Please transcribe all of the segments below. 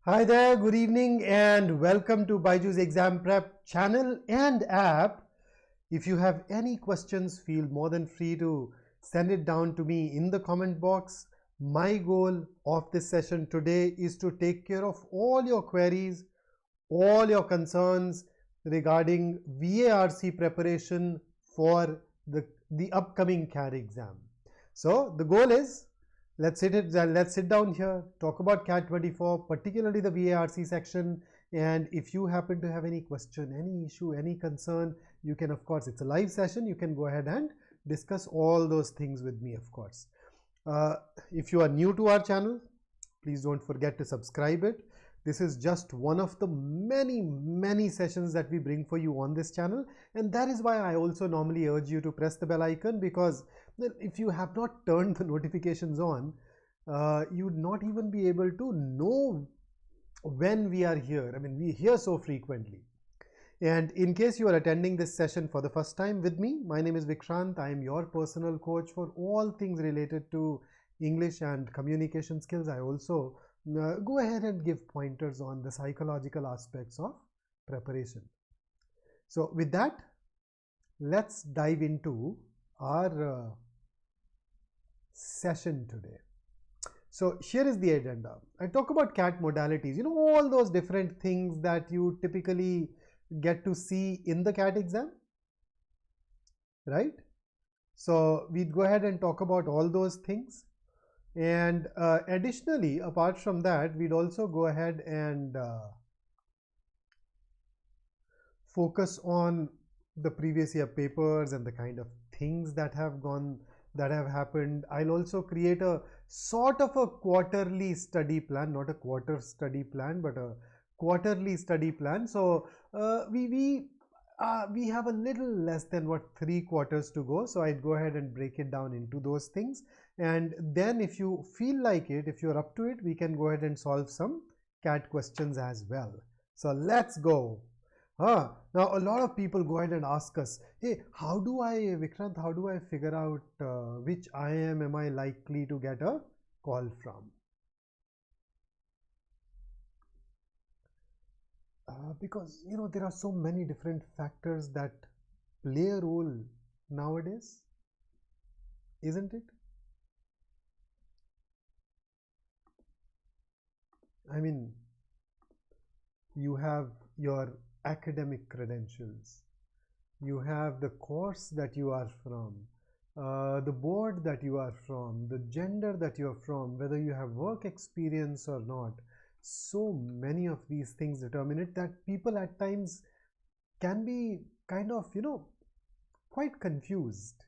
Hi there, good evening and welcome to BYJU'S exam prep channel and app. If you have any questions, feel more than free to send it down to me in the comment box. My goal of this session today is to take care of all your queries, all your concerns regarding VARC preparation for the upcoming CAT exam. So the goal is, let's sit down here, talk about CAT 24, particularly the VARC section. And if you happen to have any question, any issue, any concern, you can, of course, it's a live session, you can go ahead and discuss all those things with me, of course. If you are new to our channel, please don't forget to subscribe it. This is just one of the many sessions that we bring for you on this channel, and that is why I also normally urge you to press the bell icon, because if you have not turned the notifications on, you would not even be able to know when we are here. I mean, we hear so frequently. And in case you are attending this session for the first time with me, my name is Vikrant. I am your personal coach for all things related to English and communication skills. I also go ahead and give pointers on the psychological aspects of preparation. So with that, let's dive into our session today. So here is the agenda. I talk about CAT modalities, you know, all those different things that you typically get to see in the CAT exam, right? So we'd go ahead and talk about all those things. And additionally, apart from that, we'd also go ahead and focus on the previous year papers and the kind of things that have happened. I'll also create a sort of a quarterly study plan, not a quarter study plan, but a quarterly study plan. So we have a little less than 3 quarters to go, so I'd go ahead and break it down into those things, and then if you feel like it, if you're up to it, we can go ahead and solve some CAT questions as well. So let's go. Now a lot of people go ahead and ask us, hey, Vikrant, how do I figure out which IIM am I likely to get a call from? Because you know, there are so many different factors that play a role nowadays, isn't it? I mean, you have your academic credentials, you have the course that you are from, the board that you are from, the gender that you are from, whether you have work experience or not. So many of these things determine it that people at times can be kind of, you know, quite confused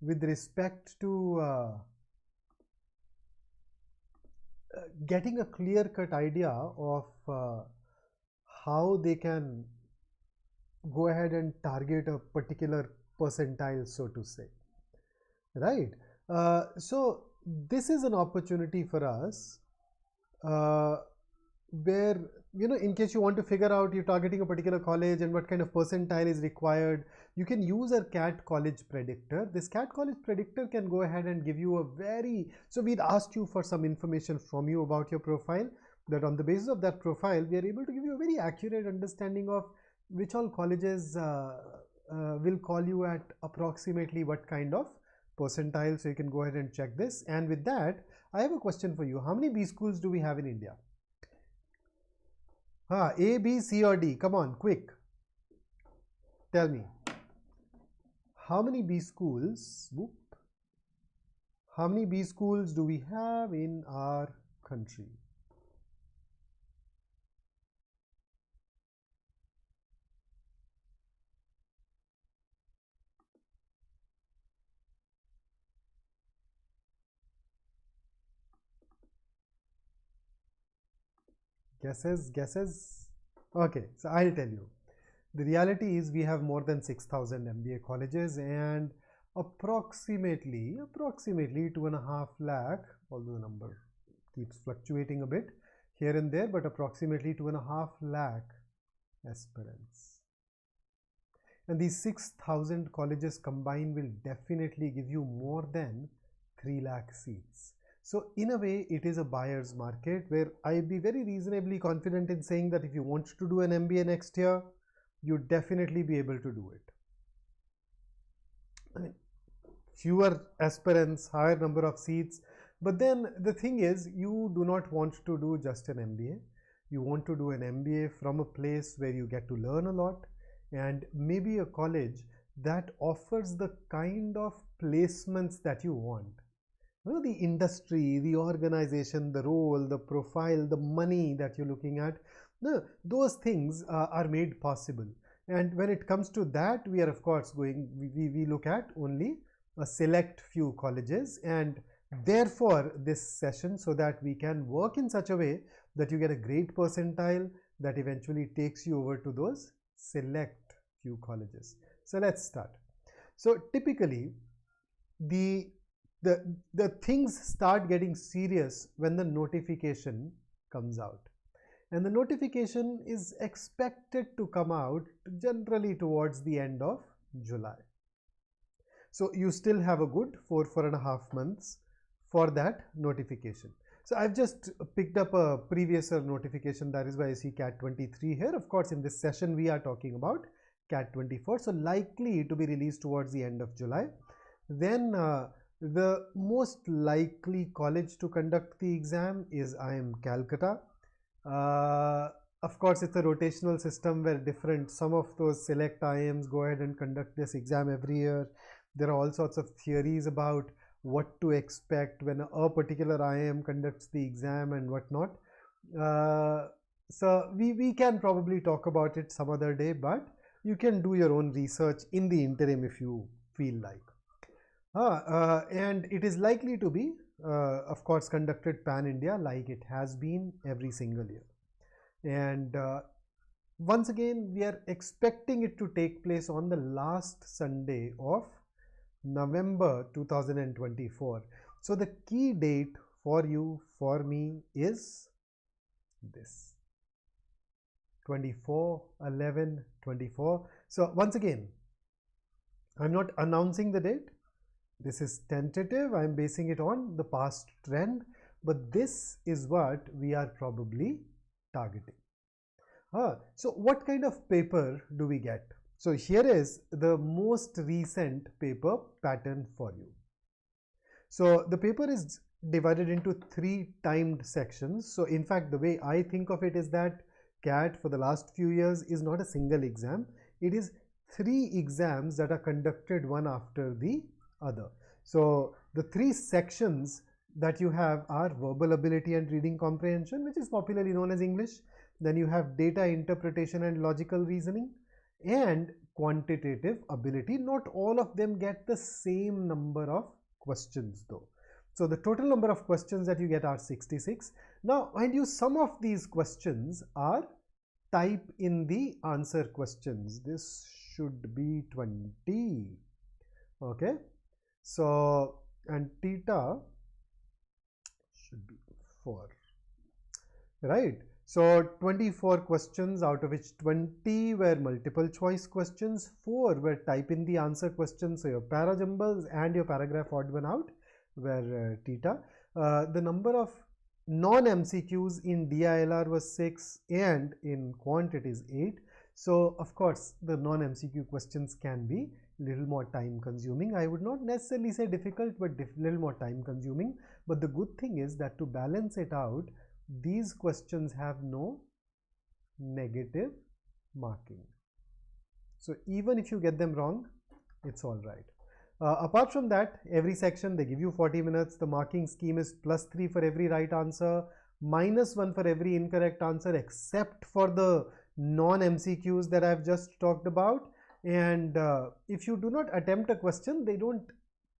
with respect to getting a clear-cut idea of how they can go ahead and target a particular percentile, so to say, right? So this is an opportunity for us where, you know, in case you want to figure out you're targeting a particular college and what kind of percentile is required, you can use a CAT college predictor. This CAT college predictor can go ahead and give you so we'd asked you for some information from you about your profile, that on the basis of that profile, we are able to give you a very accurate understanding of which all colleges will call you at approximately what kind of percentile. So you can go ahead and check this. And with that, I have a question for you. How many B schools do we have in India? A, B, C or D? Come on, quick. Tell me. How many B schools? How many B schools do we have in our country? Guesses? Okay, so I'll tell you. The reality is we have more than 6,000 MBA colleges, and approximately 2.5 lakh, although the number keeps fluctuating a bit here and there, but approximately 2.5 lakh aspirants. And these 6,000 colleges combined will definitely give you more than 3 lakh seats. So in a way, it is a buyer's market where I'd be very reasonably confident in saying that if you want to do an MBA next year, you'd definitely be able to do it. I mean, fewer aspirants, higher number of seats. But then the thing is, you do not want to do just an MBA. You want to do an MBA from a place where you get to learn a lot, and maybe a college that offers the kind of placements that you want. You know, the industry, the organization, the role, the profile, the money that you're looking at, those things are made possible. And when it comes to that, we are of course we look at only a select few colleges, and therefore this session, so that we can work in such a way that you get a great percentile that eventually takes you over to those select few colleges. So let's start. So typically the things start getting serious when the notification comes out, and the notification is expected to come out generally towards the end of July. So you still have a good 4.5 months for that notification. So I've just picked up a previous notification, that is why I see CAT 23 here. Of course, in this session we are talking about CAT 24, so likely to be released towards the end of July. Then the most likely college to conduct the exam is IIM Calcutta. Of course, it's a rotational system where some of those select IIMs go ahead and conduct this exam every year. There are all sorts of theories about what to expect when a particular IIM conducts the exam and whatnot. So we can probably talk about it some other day, but you can do your own research in the interim if you feel like. And it is likely to be, of course, conducted pan-India like it has been every single year. And once again, we are expecting it to take place on the last Sunday of November 2024. So the key date for you, for me, is this 24/11/24. So once again, I'm not announcing the date. This is tentative. I'm basing it on the past trend, but this is what we are probably targeting. So what kind of paper do we get? So here is the most recent paper pattern for you. So the paper is divided into 3 timed sections. So in fact, the way I think of it is that CAT for the last few years is not a single exam. It is 3 exams that are conducted one after the other. So the 3 sections that you have are verbal ability and reading comprehension, which is popularly known as English. Then you have data interpretation and logical reasoning, and quantitative ability. Not all of them get the same number of questions though. So the total number of questions that you get are 66. Now mind you, some of these questions are type in the answer questions. This should be 20. Okay, so and theta should be 4, right? So 24 questions, out of which 20 were multiple choice questions, 4 were type in the answer questions. So your para jumbles and your paragraph odd one out were theta. The number of non-MCQs in DILR was 6, and in quant it is 8. So of course the non-MCQ questions can be little more time consuming. I would not necessarily say difficult, but little more time consuming. But the good thing is that to balance it out, these questions have no negative marking. So even if you get them wrong, it's all right. Apart from that, every section they give you 40 minutes. The marking scheme is +3 for every right answer, -1 for every incorrect answer, except for the non-MCQs that I've just talked about. And if you do not attempt a question, they don't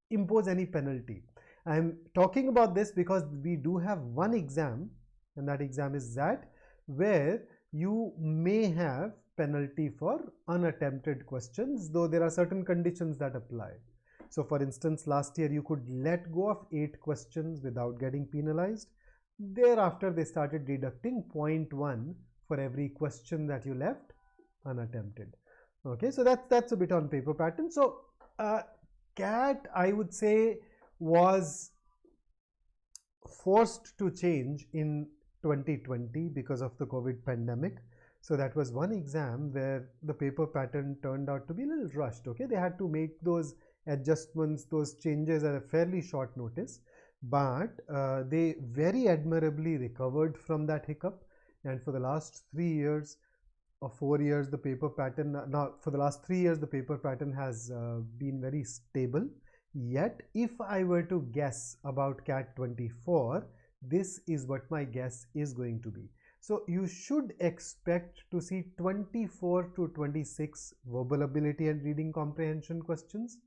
impose any penalty. I'm talking about this because we do have one exam, and that exam is that, where you may have penalty for unattempted questions, though there are certain conditions that apply. So for instance, last year you could let go of 8 questions without getting penalized. Thereafter they started deducting 0.1 for every question that you left unattempted. Okay, so that's a bit on paper pattern. So CAT, I would say, was forced to change in 2020 because of the COVID pandemic. So that was one exam where the paper pattern turned out to be a little rushed. Okay, they had to make those adjustments, those changes at a fairly short notice, but they very admirably recovered from that hiccup. And for the last 3 years or 4 years, the paper pattern, now for the last 3 years, the paper pattern has been very stable. Yet, if I were to guess about CAT 24, this is what my guess is going to be. So you should expect to see 24 to 26 verbal ability and reading comprehension questions,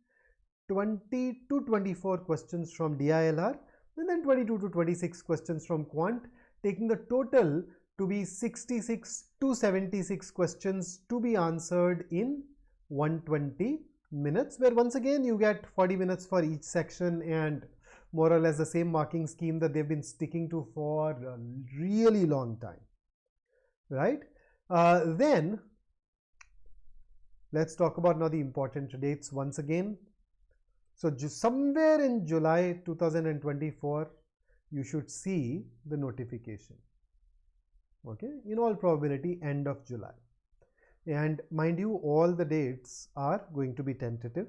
20 to 24 questions from DILR, and then 22 to 26 questions from Quant, taking the total to be 66 to 76 questions to be answered in 120 minutes, where once again you get 40 minutes for each section and more or less the same marking scheme that they've been sticking to for a really long time, right? Then let's talk about now the important dates once again. So somewhere in July 2024, you should see the notification. Okay, in all probability end of July. And mind you, all the dates are going to be tentative.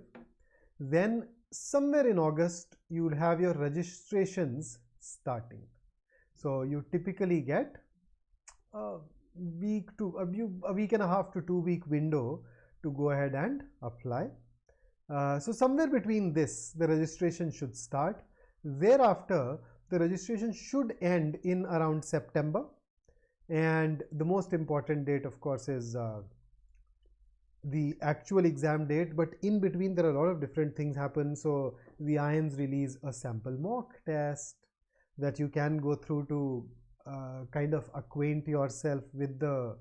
Then somewhere in August, you will have your registrations starting. So you typically get a week and a half to 2 week window to go ahead and apply. So somewhere between this, the registration should start. Thereafter, the registration should end in around September. And the most important date, of course, is the actual exam date, but in between there are a lot of different things happen. So the IIMs release a sample mock test that you can go through to kind of acquaint yourself with the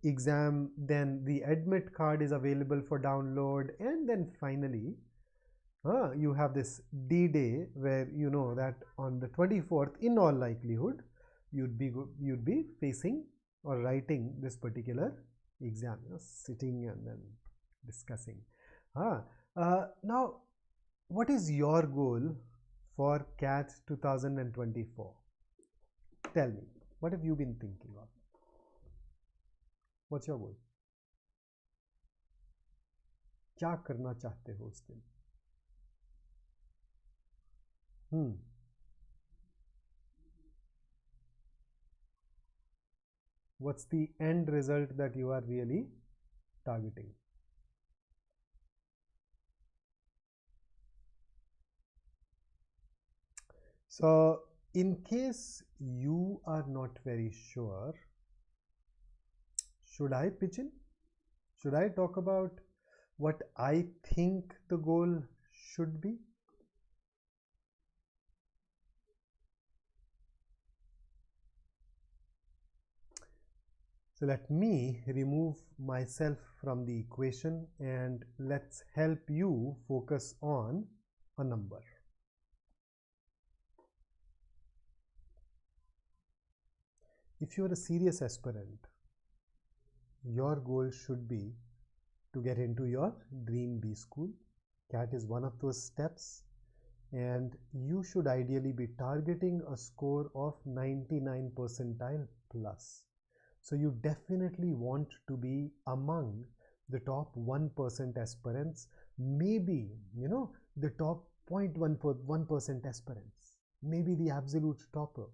exam. Then the admit card is available for download, and then finally you have this D-Day, where you know that on the 24th, in all likelihood, you'd be facing or writing this particular exam, sitting and then discussing. Now, what is your goal for CAT 2024? Tell me, what have you been thinking of? What's your goal? क्या करना चाहते हो उस दिन? What's the end result that you are really targeting? So in case you are not very sure, should I pitch in? Should I talk about what I think the goal should be? So let me remove myself from the equation and let's help you focus on a number. If you are a serious aspirant, your goal should be to get into your dream B school. CAT is one of those steps, and you should ideally be targeting a score of 99 percentile plus. So you definitely want to be among the top 1% aspirants, maybe, the top 0.1% aspirants, maybe the absolute topper.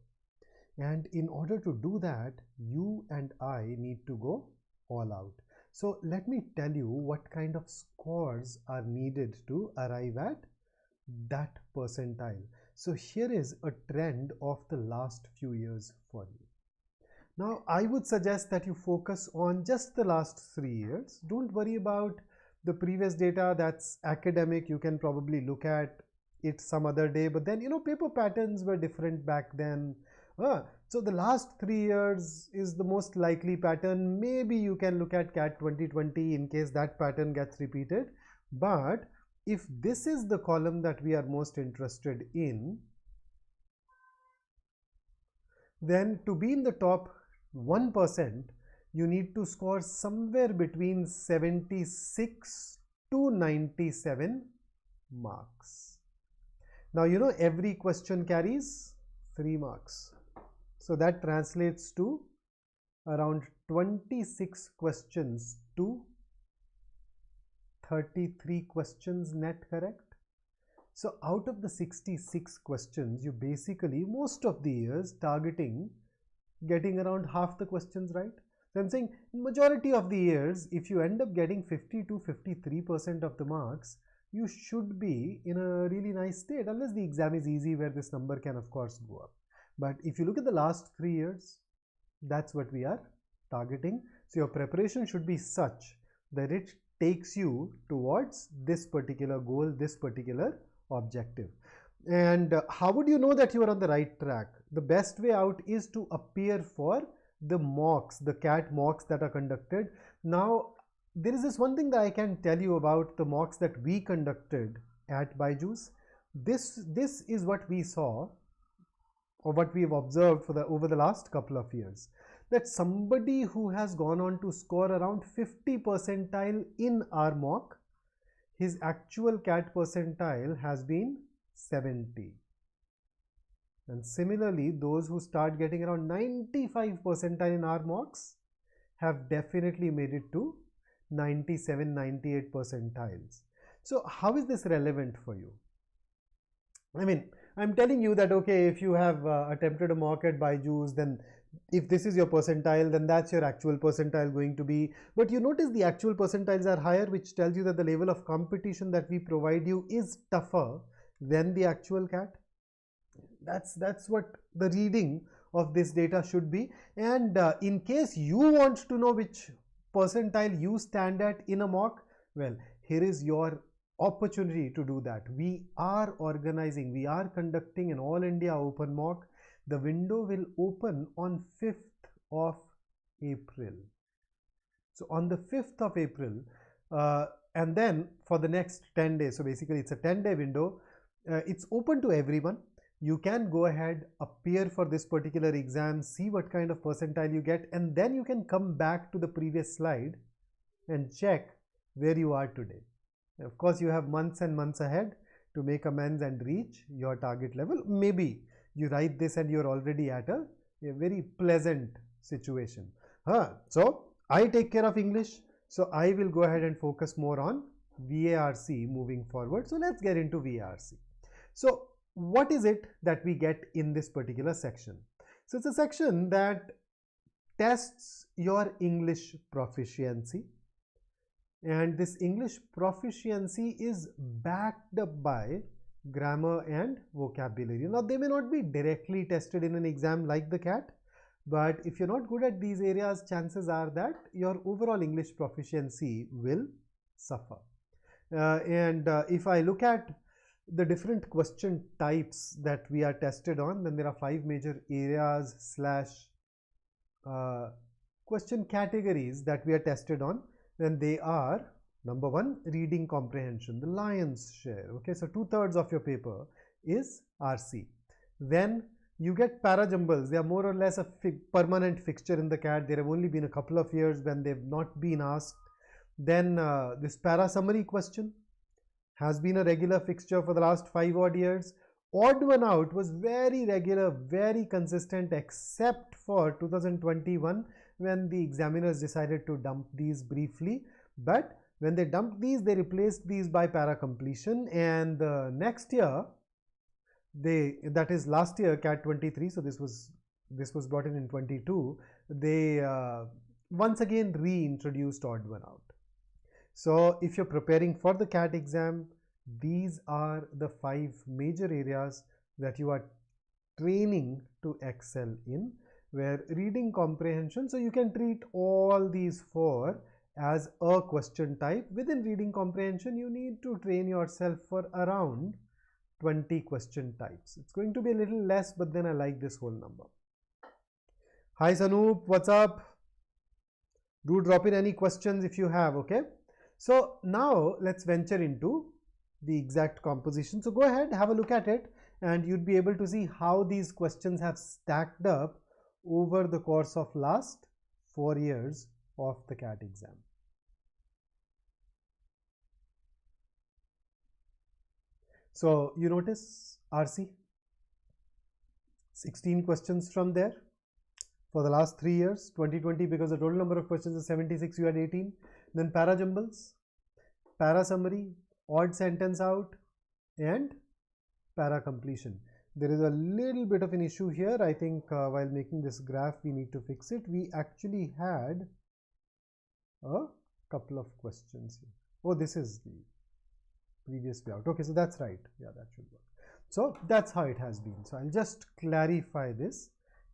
And in order to do that, you and I need to go all out. So let me tell you what kind of scores are needed to arrive at that percentile. So here is a trend of the last few years for you. Now, I would suggest that you focus on just the last 3 years. Don't worry about the previous data. That's academic. You can probably look at it some other day. But then, paper patterns were different back then. So the last 3 years is the most likely pattern. Maybe you can look at CAT 2020 in case that pattern gets repeated. But if this is the column that we are most interested in, then to be in the top 1%, you need to score somewhere between 76 to 97 marks. Now you know every question carries 3 marks. So that translates to around 26 questions to 33 questions net, correct? So out of the 66 questions, you basically most of the years targeting getting around half the questions right. So I'm saying majority of the years, if you end up getting 50 to 53% of the marks, you should be in a really nice state, unless the exam is easy, where this number can of course go up. But if you look at the last 3 years, that's what we are targeting. So your preparation should be such that it takes you towards this particular goal, this particular objective. And how would you know that you are on the right track? The best way out is to appear for the mocks, the CAT mocks that are conducted. Now, there is this one thing that I can tell you about the mocks that we conducted at BYJU'S. This is what we saw, or what we have observed for over the last couple of years, that somebody who has gone on to score around 50 percentile in our mock, his actual CAT percentile has been 70. And similarly, those who start getting around 95 percentile in our mocks have definitely made it to 97, 98 percentiles. So how is this relevant for you? I mean, I'm telling you that, okay, if you have attempted a mock at BYJU'S, then if this is your percentile, then that's your actual percentile going to be. But you notice the actual percentiles are higher, which tells you that the level of competition that we provide you is tougher than the actual CAT. That's what the reading of this data should be. And in case you want to know which percentile you stand at in a mock, well, here is your opportunity to do that. We are organizing, we are conducting an all India open mock. The window will open on 5th of April. So on the 5th of April, and then for the next 10 days, so basically it's a 10-day window. It's open to everyone. You can go ahead, appear for this particular exam, see what kind of percentile you get, and then you can come back to the previous slide and check where you are today. Of course, you have months and months ahead to make amends and reach your target level. Maybe you write this and you're already at a very pleasant situation. So I take care of English, so I will go ahead and focus more on VARC moving forward. So let's get into VARC. So what is it that we get in this particular section? So it's a section that tests your English proficiency, and this English proficiency is backed up by grammar and vocabulary. Now they may not be directly tested in an exam like the CAT, but if you're not good at these areas, chances are that your overall English proficiency will suffer. If I look at the different question types that we are tested on, then there are 5 major areas / question categories that we are tested on. Then they are, number 1, reading comprehension, the lion's share. Okay, so 2/3 of your paper is RC. Then you get para-jumbles. They are more or less a permanent fixture in the CAT. There have only been a couple of years when they've not been asked. Then this para summary question has been a regular fixture for the last 5 odd years. Odd one out was very regular, very consistent, except for 2021 when the examiners decided to dump these briefly. But when they dumped these, they replaced these by para completion, and next year, that is last year, CAT 23, so this was brought in 22, they once again reintroduced odd one out. So if you're preparing for the CAT exam, these are the 5 major areas that you are training to excel in, where reading comprehension, so you can treat all these 4 as a question type. Within reading comprehension, you need to train yourself for around 20 question types. It's going to be a little less, but then I like this whole number. Hi Sanoop, what's up? Do drop in any questions if you have, okay? So now let's venture into the exact composition. So go ahead, have a look at it, and you'd be able to see how these questions have stacked up over the course of last 4 years of the CAT exam. So you notice RC, 16 questions from there for the last 3 years. 2020, because the total number of questions is 76, you had 18. Then para jumbles, para summary, odd sentence out, and para completion. There is a little bit of an issue here. I think while making this graph we need to fix it. We actually had a couple of questions here. Oh, this is the previous way out. Okay, so that's right. Yeah, that should work. So that's how it has been. So I'll just clarify this.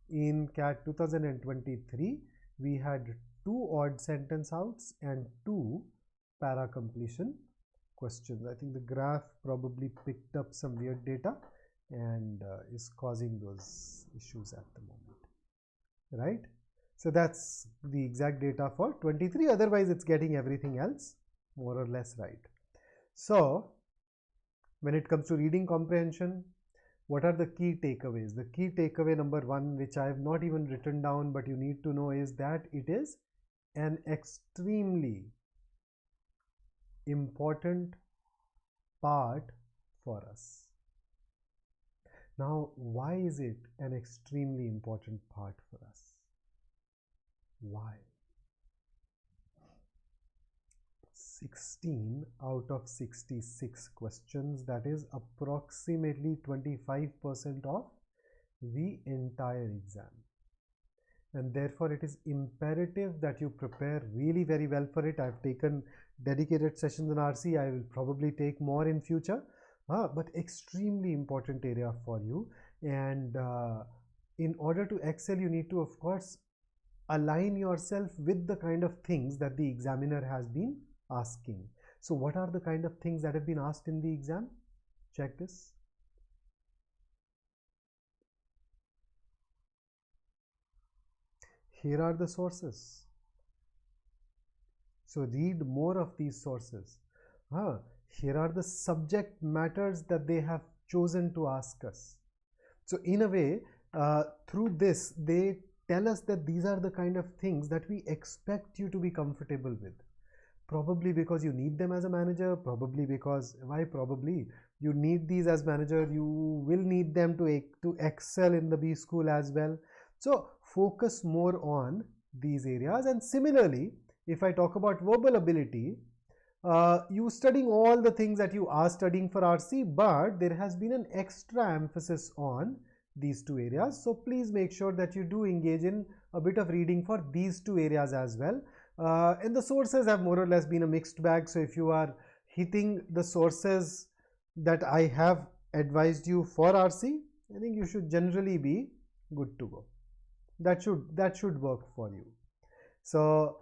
In CAT 2023, we had 2 odd sentence outs and 2 para completion questions. I think the graph probably picked up some weird data and is causing those issues at the moment, right? So that's the exact data for 23. Otherwise, it's getting everything else more or less right. So when it comes to reading comprehension, what are the key takeaways? The key takeaway number 1, which I have not even written down, but you need to know, is that it is an extremely important part for us. Now, why is it an extremely important part for us? Why? 16 out of 66 questions, that is approximately 25% of the entire exam. And therefore, it is imperative that you prepare really very well for it. I've taken dedicated sessions on RC. I will probably take more in future. But extremely important area for you. And in order to excel, you need to, of course, align yourself with the kind of things that the examiner has been asking. So what are the kind of things that have been asked in the exam? Check this. Here are the sources. So read more of these sources. Here are the subject matters that they have chosen to ask us. So in a way, through this, they tell us that these are the kind of things that we expect you to be comfortable with. Probably because you need them as a manager, probably because, why probably? You need these as manager, you will need them to excel in the B school as well. So focus more on these areas. And similarly, if I talk about verbal ability, you studying all the things that you are studying for RC, but there has been an extra emphasis on these 2 areas. So please make sure that you do engage in a bit of reading for these 2 areas as well. And the sources have more or less been a mixed bag. So if you are hitting the sources that I have advised you for RC, I think you should generally be good to go. That should work for you. So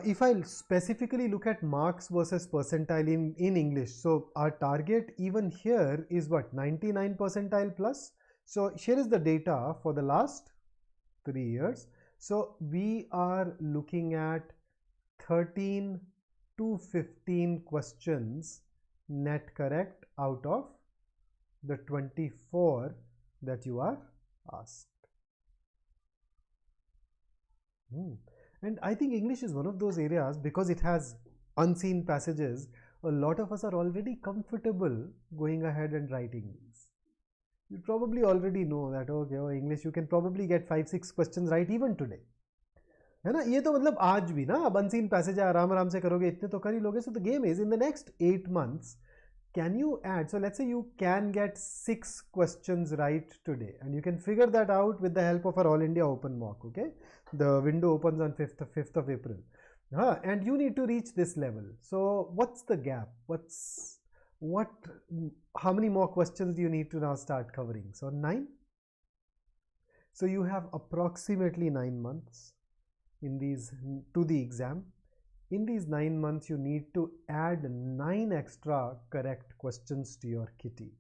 if I specifically look at marks versus percentile in English, so our target even here is what, 99 percentile plus. So here is the data for the last 3 years. So we are looking at 13 to 15 questions net correct out of the 24 that you are asked. And I think English is one of those areas, because it has unseen passages, a lot of us are already comfortable going ahead and writing these. You probably already know that, okay, English you can probably get 5-6 questions right even today. है ना, ये तो मतलब आज भी ना, अब unseen passage आराम आराम से करोगे, इतने तो कर ही लोगे. So the game is, in the next 8 months, can you add, so let's say you can get 6 questions right today, and you can figure that out with the help of our All India Open Mock, okay? The window opens on 5th of April. And you need to reach this level. So what's the gap? How many more questions do you need to now start covering? So 9. So you have approximately 9 months in these to the exam. In these 9 months, you need to add 9 extra correct questions to your kitty.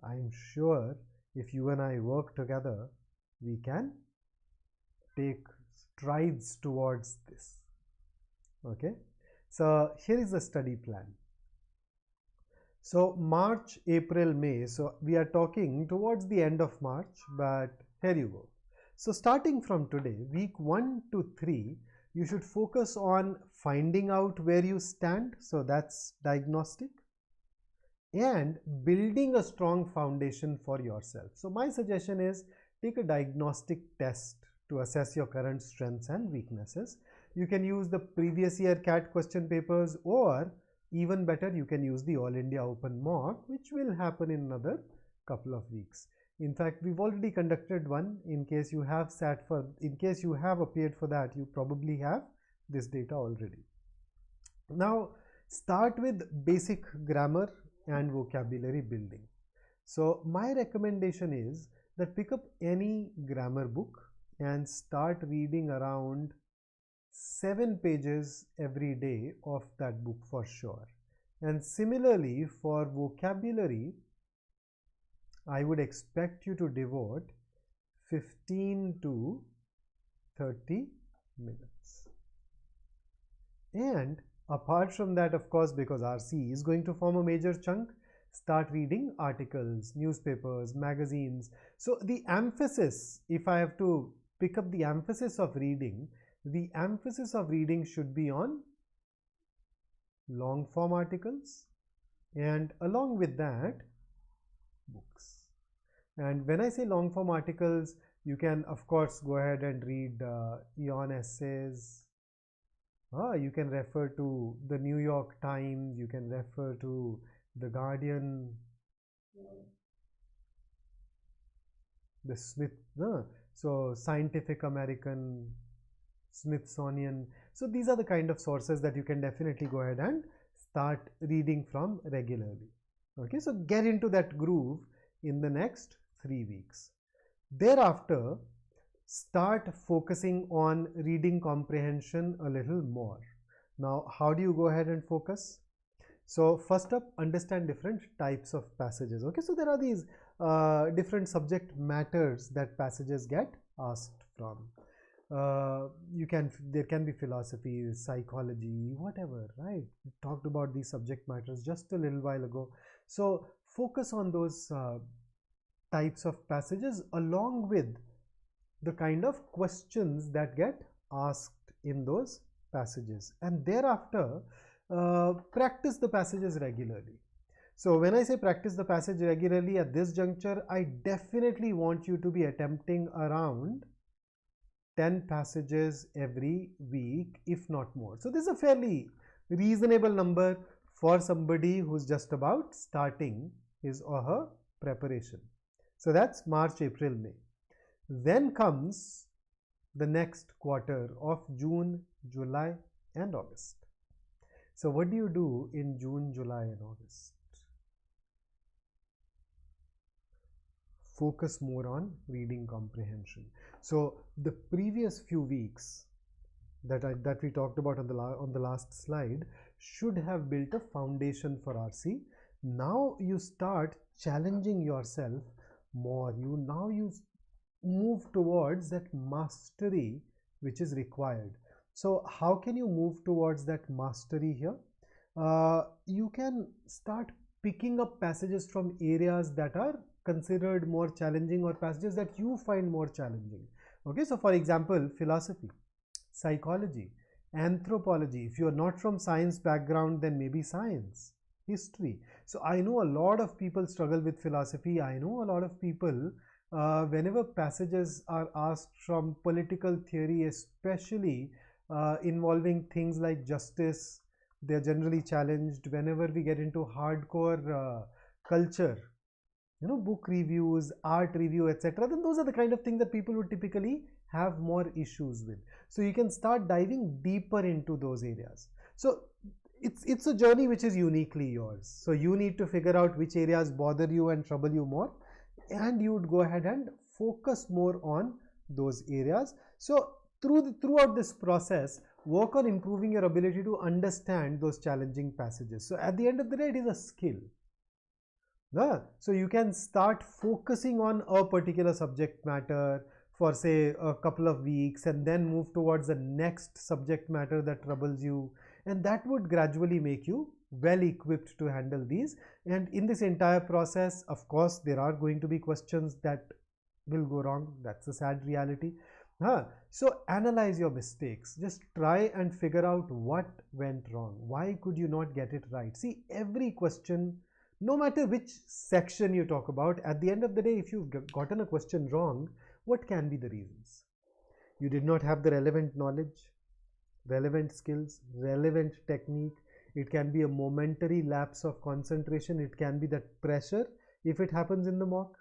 I'm sure if you and I work together, we can take strides towards this. Okay, so here is the study plan. So March, April, May, so we are talking towards the end of March, but here you go. So starting from today, week 1 to 3, you should focus on finding out where you stand. So that's diagnostic. and building a strong foundation for yourself. So my suggestion is take a diagnostic test to assess your current strengths and weaknesses. You can use the previous year CAT question papers, or even better, you can use the All India Open mock, which will happen in another couple of weeks. In fact, we've already conducted one. In case you have appeared for that, you probably have this data already. Now start with basic grammar and vocabulary building. So my recommendation is that pick up any grammar book and start reading around 7 pages every day of that book for sure. And similarly for vocabulary, I would expect you to devote 15 to 30 minutes. And apart from that, of course, because RC is going to form a major chunk, start reading articles, newspapers, magazines. So the emphasis, if I have to pick up the emphasis of reading, the emphasis of reading should be on long form articles, and along with that, books. And when I say long form articles, you can of course go ahead and read Eon essays. You can refer to the New York Times, you can refer to the Guardian, the so Scientific American, Smithsonian. So these are the kind of sources that you can definitely go ahead and start reading from regularly. Okay, so get into that groove in the next 3 weeks. Thereafter, start focusing on reading comprehension a little more. Now, how do you go ahead and focus? So first up, understand different types of passages. Okay, so there are these different subject matters that passages get asked from. There can be philosophy, psychology, whatever, right? We talked about these subject matters just a little while ago. So focus on those types of passages along with the kind of questions that get asked in those passages, and thereafter practice the passages regularly. So when I say practice the passage regularly at this juncture, I definitely want you to be attempting around 10 passages every week, if not more. So this is a fairly reasonable number for somebody who's just about starting his or her preparation. So that's March, April, May. Then comes the next quarter of June, July and August. So what do you do in June, July and August? Focus more on reading comprehension. So the previous few weeks that we talked about on the last slide should have built a foundation for RC. Now you start challenging yourself more. You move towards that mastery which is required. So how can you move towards that mastery here? You can start picking up passages from areas that are considered more challenging or passages that you find more challenging. Okay, so for example, philosophy, psychology, anthropology. If you are not from science background, then maybe science, history. So I know a lot of people struggle with philosophy. I know a lot of people, whenever passages are asked from political theory, especially involving things like justice, they're generally challenged. Whenever we get into hardcore culture, book reviews, art review, etc., then those are the kind of things that people would typically have more issues with. So you can start diving deeper into those areas. So it's a journey which is uniquely yours. So you need to figure out which areas bother you and trouble you more, and you would go ahead and focus more on those areas. So throughout this process, work on improving your ability to understand those challenging passages. So at the end of the day, it is a skill. So you can start focusing on a particular subject matter for say a couple of weeks and then move towards the next subject matter that troubles you, and that would gradually make you well equipped to handle these. And in this entire process, of course, there are going to be questions that will go wrong. That's a sad reality. So analyze your mistakes. Just try and figure out what went wrong. Why could you not get it right? See, every question No matter which section you talk about, at the end of the day, if you've gotten a question wrong, what can be the reasons? You did not have the relevant knowledge, relevant skills, relevant technique. It can be a momentary lapse of concentration. It can be that pressure if it happens in the mock.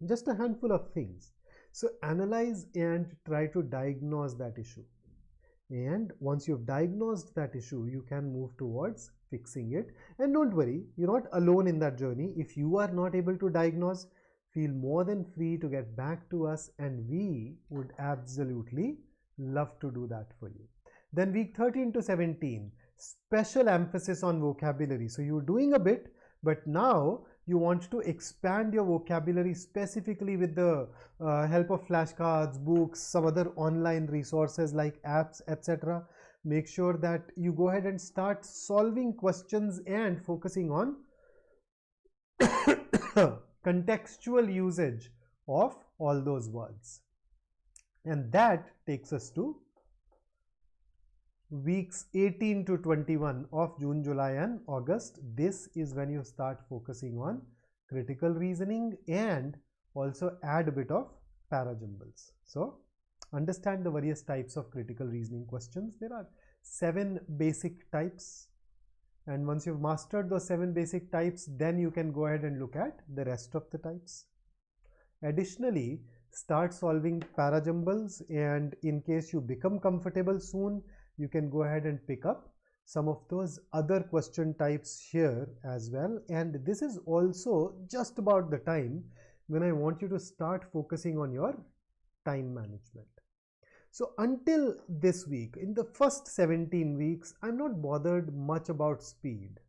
Just a handful of things. So analyze and try to diagnose that issue. And once you've diagnosed that issue, you can move towards fixing it. And don't worry, you're not alone in that journey. If you are not able to diagnose, feel more than free to get back to us, and we would absolutely love to do that for you. Then week 13 to 17, special emphasis on vocabulary. So you're doing a bit, but now you want to expand your vocabulary specifically with the help of flashcards, books, some other online resources like apps, etc. Make sure that you go ahead and start solving questions and focusing on contextual usage of all those words. And that takes us to weeks 18 to 21 of June, July and August. This is when you start focusing on critical reasoning and also add a bit of parajumbles. So understand the various types of critical reasoning questions. There are 7 basic types, and once you've mastered those 7 basic types, then you can go ahead and look at the rest of the types. Additionally, start solving parajumbles, and in case you become comfortable soon, you can go ahead and pick up some of those other question types here as well. And this is also just about the time when I want you to start focusing on your time management. So until this week, in the first 17 weeks, I'm not bothered much about speed.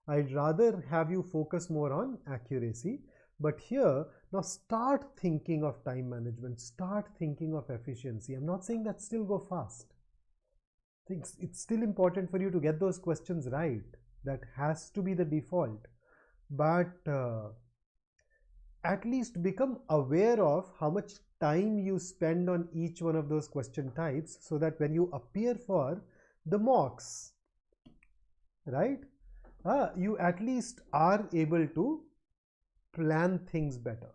I'd rather have you focus more on accuracy. But here, now start thinking of time management, start thinking of efficiency. I'm not saying that still go fast. It's still important for you to get those questions right. That has to be the default. But at least become aware of how much time you spend on each one of those question types, so that when you appear for the mocks, right, you at least are able to plan things better.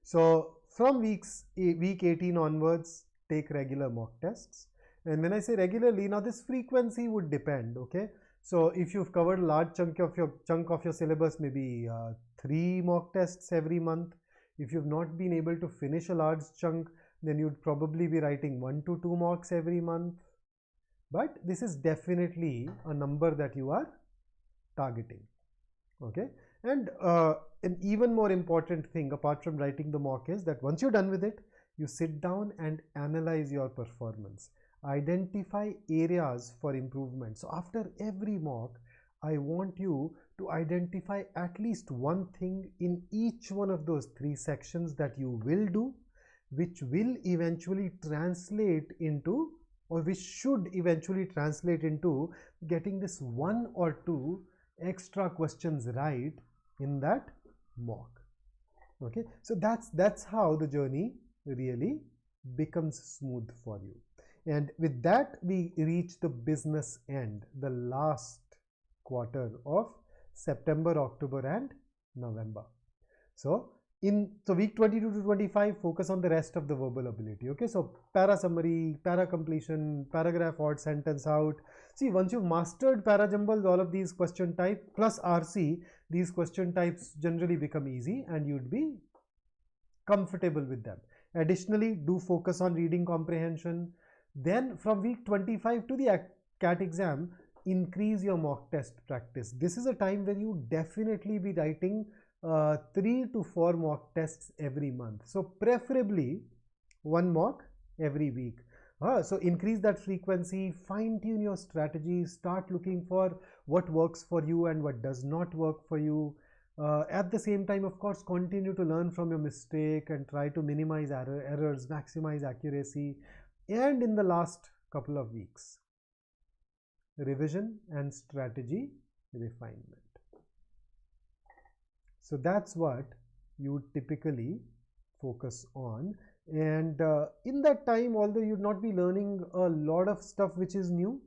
So from week 18 onwards, take regular mock tests. And when I say regularly, now this frequency would depend, okay? So if you've covered a large chunk of your syllabus, maybe 3 mock tests every month. If you've not been able to finish a large chunk, then you'd probably be writing 1 to 2 mocks every month. But this is definitely a number that you are targeting, okay? And an even more important thing apart from writing the mock is that once you're done with it, you sit down and analyze your performance. Identify areas for improvement. So after every mock, I want you to identify at least one thing in each one of those 3 sections that you will do, which will eventually translate into, or which should eventually translate into getting this 1 or 2 extra questions right in that mock. Okay, so that's how the journey really becomes smooth for you. And with that, we reach the business end, the last quarter of September, October and November. So week 22 to 25, focus on the rest of the verbal ability. Okay, so para summary, para completion, paragraph odd sentence out. See, once you've mastered para jumbles, all of these question type plus RC, these question types generally become easy and you'd be comfortable with them. Additionally, do focus on reading comprehension. Then from week 25 to the CAT exam, increase your mock test practice. This is a time when you definitely be writing 3 to 4 mock tests every month. So preferably 1 mock every week. So increase that frequency, fine tune your strategy, start looking for what works for you and what does not work for you. At the same time, of course, continue to learn from your mistake and try to minimize errors, maximize accuracy. And in the last couple of weeks, revision and strategy refinement. So that's what you typically focus on. And in that time, although you'd not be learning a lot of stuff which is new,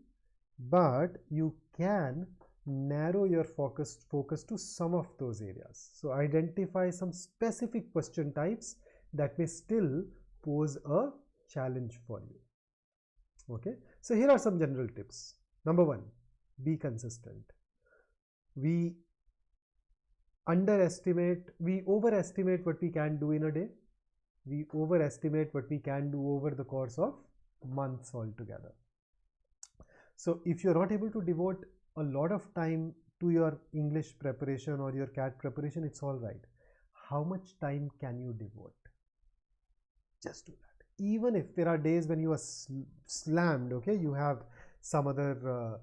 but you can narrow your focus to some of those areas. So identify some specific question types that may still pose a challenge for you. Okay, so here are some general tips. Number one, be consistent. We overestimate what we can do in a day. We overestimate what we can do over the course of months altogether. So if you're not able to devote a lot of time to your English preparation or your CAT preparation, it's all right. How much time can you devote? Just do that. Even if there are days when you are slammed, okay, you have some other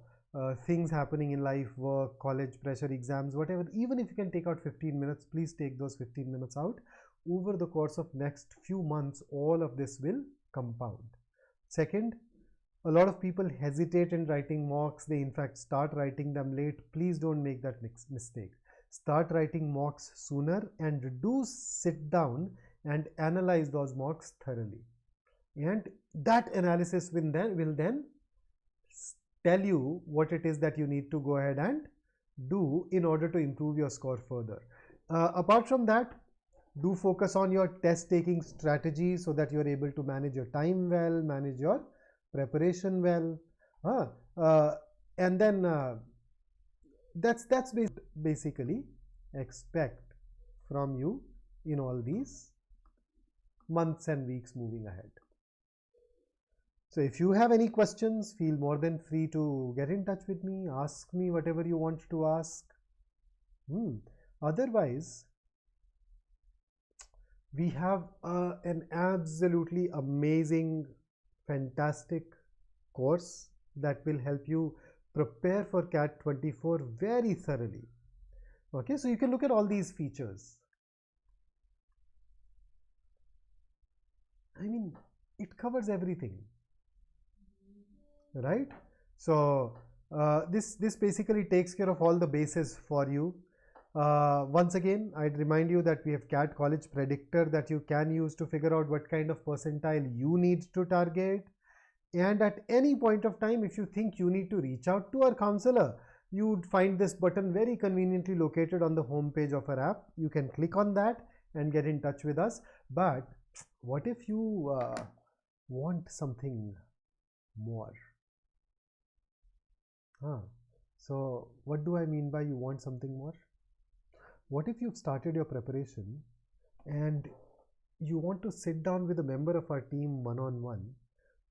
things happening in life, work, college pressure, exams, whatever, even if you can take out 15 minutes, please take those 15 minutes out. Over the course of next few months, all of this will compound. Second, a lot of people hesitate in writing mocks. They in fact start writing them late. Please don't make that mistake. Start writing mocks sooner and do sit down and analyze those mocks thoroughly. And that analysis will then tell you what it is that you need to go ahead and do in order to improve your score further. Apart from that, do focus on your test taking strategy so that you're able to manage your time well, manage your preparation well, and then that's basically expect from you in all these months and weeks moving ahead. So if you have any questions, feel more than free to get in touch with me, ask me whatever you want to ask. Otherwise, we have an absolutely amazing, fantastic course that will help you prepare for CAT 24 very thoroughly. Okay, so you can look at all these features. I mean, it covers everything, right? So this basically takes care of all the bases for you. Once again, I'd remind you that we have CAT College Predictor that you can use to figure out what kind of percentile you need to target. And at any point of time, if you think you need to reach out to our counselor, you would find this button very conveniently located on the home page of our app. You can click on that and get in touch with us. But what if you want something more? So what do I mean by you want something more? What if you've started your preparation and you want to sit down with a member of our team one-on-one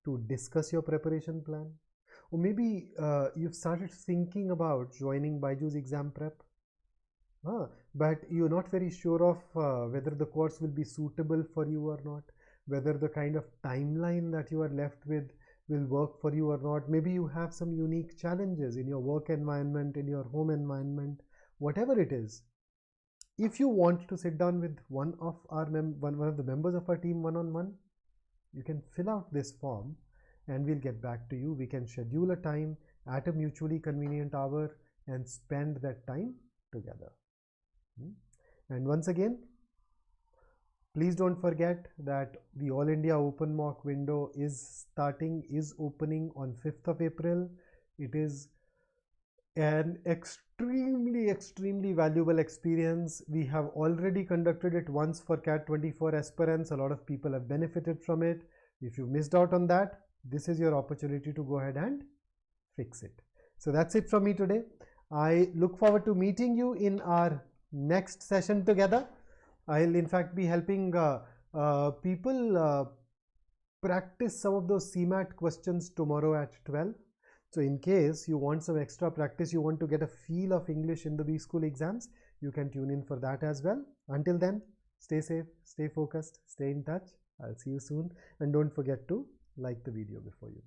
to discuss your preparation plan? Or maybe you've started thinking about joining BYJU'S exam prep, but you're not very sure of whether the course will be suitable for you or not, whether the kind of timeline that you are left with will work for you or not. Maybe you have some unique challenges in your work environment, in your home environment, whatever it is. If you want to sit down with one of the members of our team one-on-one, you can fill out this form and we'll get back to you. We can schedule a time at a mutually convenient hour and spend that time together. And once again, please don't forget that the All India Open Mock window is opening on 5th of April. It is an extremely valuable experience. We have already conducted it once for CAT 24 aspirants. A lot of people have benefited from it. If you missed out on that, this is your opportunity to go ahead and fix it. So that's it from me today. I look forward to meeting you in our next session together. I'll in fact be helping people practice some of those CMAT questions tomorrow at 12. So in case you want some extra practice, you want to get a feel of English in the B School exams, you can tune in for that as well. Until then, stay safe, stay focused, stay in touch. I'll see you soon. And don't forget to like the video before you go.